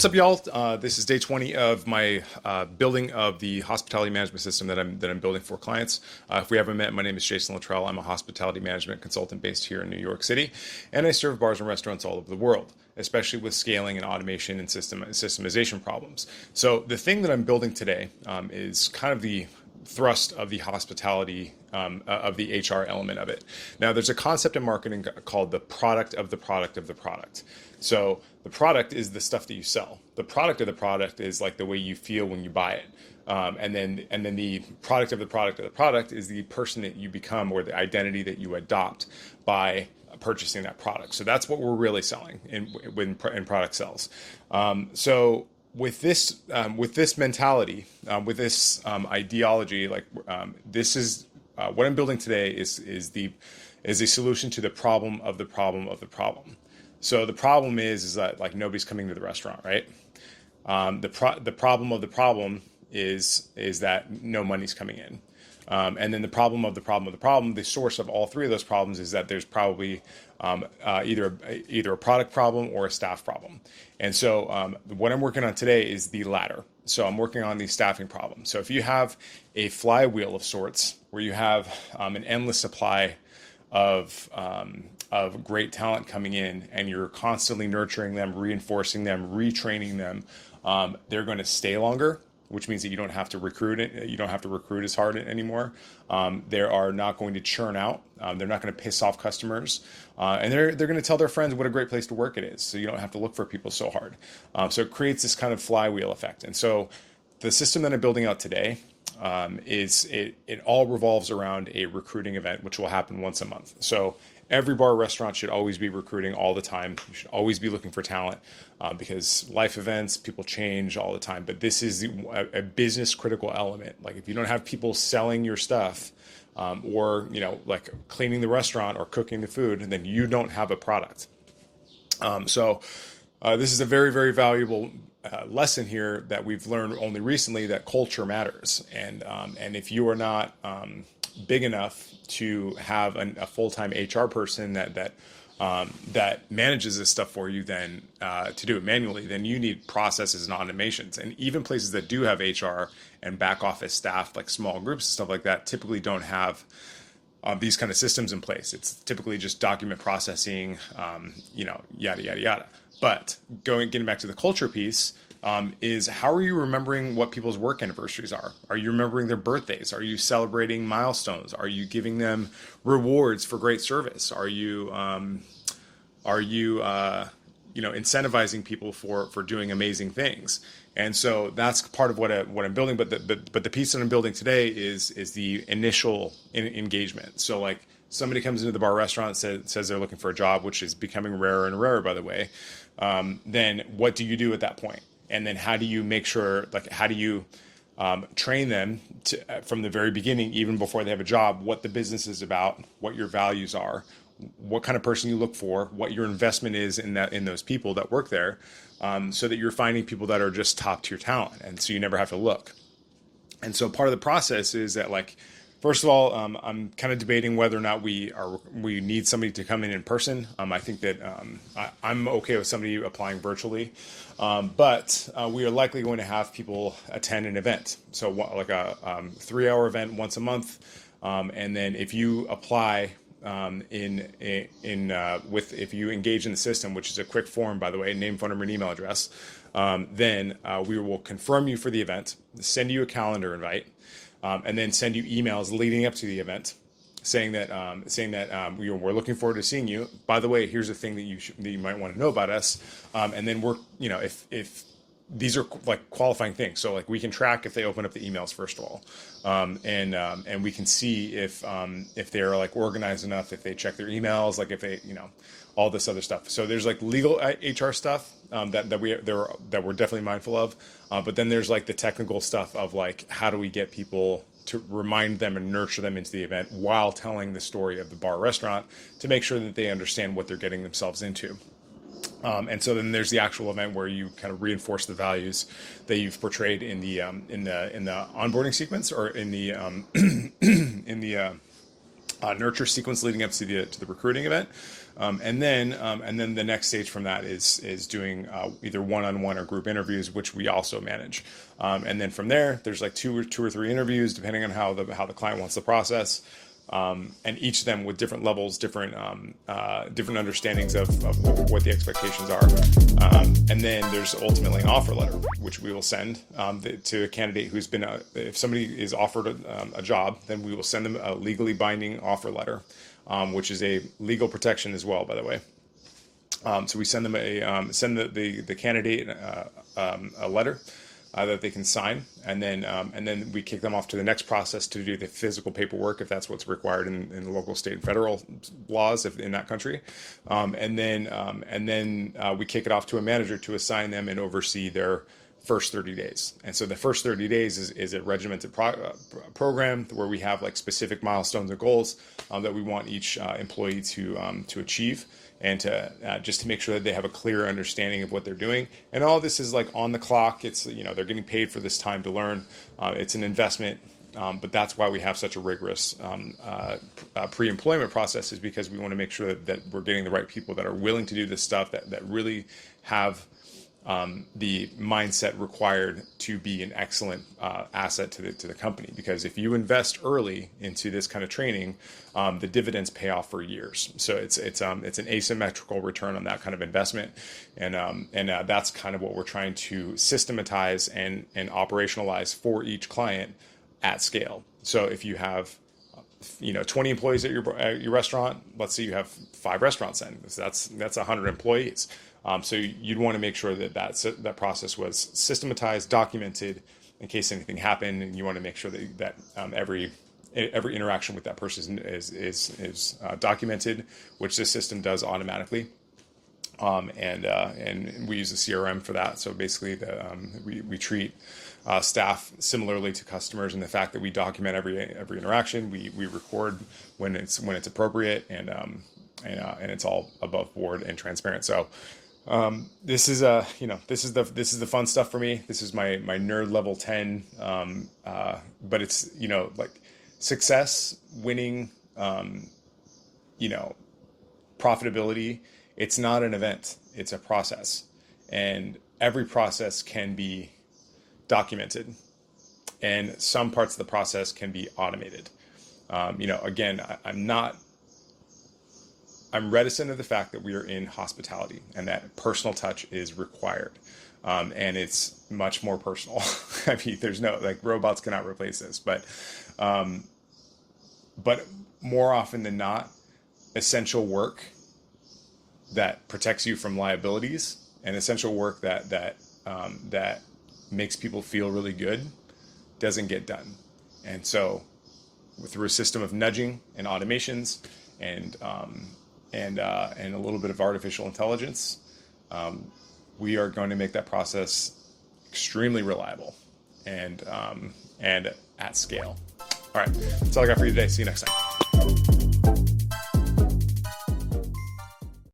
What's up, y'all? This is day 20 of my building of the hospitality management system that I'm building for clients. If we haven't met, my name is Jason Littrell. I'm a hospitality management consultant based here in New York City, and I serve bars and restaurants all over the world, especially with scaling and automation and systemization problems. So the thing that I'm building today is kind of the thrust of the hospitality of the HR element of it. Now, there's a concept in marketing called the product of the product of the product. So the product is the stuff that you sell. The product of the product is like the way you feel when you buy it. And then the product of the product of the product is the person that you become or the identity that you adopt by purchasing that product. So that's what we're really selling in product sales. So with this mentality, with this ideology, this is what I'm building today is a solution to the problem of the problem of the problem. So the problem is that like nobody's coming to the restaurant, right? The problem of the problem is that no money's coming in. And then the problem of the problem of the problem, the source of all three of those problems is that there's probably either a product problem or a staff problem. And so what I'm working on today is the latter. So I'm working on the staffing problem. So if you have a flywheel of sorts where you have an endless supply of great talent coming in, and you're constantly nurturing them, reinforcing them, retraining them, they're going to stay longer, which means that you don't have to recruit it. You don't have to recruit as hard anymore. They are not going to churn out. They're not going to piss off customers, and they're going to tell their friends what a great place to work it is. So you don't have to look for people so hard. So it creates this kind of flywheel effect. And so the system that I'm building out today it all revolves around a recruiting event, which will happen once a month. So every bar or restaurant should always be recruiting all the time. You should always be looking for talent because life events, people change all the time. But this is a business critical element. Like if you don't have people selling your stuff or like cleaning the restaurant or cooking the food, then you don't have a product. So this is a very, very valuable lesson here that we've learned only recently, that culture matters. And if you are not big enough to have a full-time HR person that manages this stuff for you, then to do it manually, then you need processes and automations. And even places that do have HR and back office staff, like small groups and stuff like that, typically don't have these kind of systems in place. It's typically just document processing, yada, yada, yada. But getting back to the culture piece, is how are you remembering what people's work anniversaries are? Are you remembering their birthdays? Are you celebrating milestones? Are you giving them rewards for great service? Are you incentivizing people for doing amazing things? And so that's part of what I'm building. But the piece that I'm building today is the initial engagement. So like somebody comes into the bar restaurant, says they're looking for a job, which is becoming rarer and rarer, by the way. Then what do you do at that point? And then how do you make sure, how do you train them from the very beginning, even before they have a job, what the business is about, what your values are, what kind of person you look for, what your investment is in those people that work there, so that you're finding people that are just top tier talent, and so you never have to look. And so part of the process is that, first of all, I'm kind of debating whether or not we need somebody to come in person. I think that I'm okay with somebody applying virtually, but we are likely going to have people attend an event. So like a 3-hour event once a month, and then if you apply if you engage in the system, which is a quick form, by the way, name, phone number, and email address, then we will confirm you for the event, send you a calendar invite. And then send you emails leading up to the event, saying that we're looking forward to seeing you. By the way, here's the thing that you might want to know about us. And then if these are like qualifying things, so like we can track if they open up the emails first of all, and we can see if they're like organized enough, if they check their emails, like if they all this other stuff. So there's like legal HR stuff that we're definitely mindful of, but then there's like the technical stuff of like how do we get people to remind them and nurture them into the event while telling the story of the bar restaurant to make sure that they understand what they're getting themselves into. And so then there's the actual event where you kind of reinforce the values that you've portrayed in the onboarding sequence or in the nurture sequence leading up to the recruiting event. And then the next stage from that is doing either one-on-one or group interviews, which we also manage. And then from there, there's like two or three interviews, depending on how the client wants the process. And each of them with different levels, different understandings of what the expectations are. And then there's ultimately an offer letter, which we will send to a candidate who's been, if somebody is offered a job, then we will send them a legally binding offer letter, which is a legal protection as well, by the way. So we send them the candidate a letter that they can sign, and then we kick them off to the next process to do the physical paperwork if that's what's required in the local, state, and federal laws in that country, and then we kick it off to a manager to assign them and oversee their first 30 days. And so the first 30 days is a regimented program where we have like specific milestones and goals that we want each employee to achieve, and to just to make sure that they have a clear understanding of what they're doing. And all this is like on the clock. It's, they're getting paid for this time to learn. It's an investment, but that's why we have such a rigorous pre-employment process, is because we want to make sure that we're getting the right people that are willing to do this stuff, that really have the mindset required to be an excellent asset to the company. Because if you invest early into this kind of training, the dividends pay off for years. So it's an asymmetrical return on that kind of investment, and that's kind of what we're trying to systematize and operationalize for each client at scale. So if you have 20 employees at your restaurant, let's say you have 5 restaurants, then that's 100 employees. So you'd want to make sure that process was systematized, documented, in case anything happened, and you want to make sure that every interaction with that person is documented, which the system does automatically. And we use a CRM for that. So basically, we treat staff similarly to customers, and the fact that we document every interaction, we record when it's appropriate, and it's all above board and transparent. So this is the fun stuff for me. This is my nerd level 10. But it's like success, winning, profitability. It's not an event. It's a process, and every process can be documented, and some parts of the process can be automated. Again, I'm reticent of the fact that we are in hospitality and that personal touch is required. And it's much more personal. I mean, there's robots cannot replace this, but more often than not, essential work that protects you from liabilities, and essential work that makes people feel really good doesn't get done. And so through a system of nudging and automations and a little bit of artificial intelligence, we are going to make that process extremely reliable and at scale. All right, that's all I got for you today. See you next time.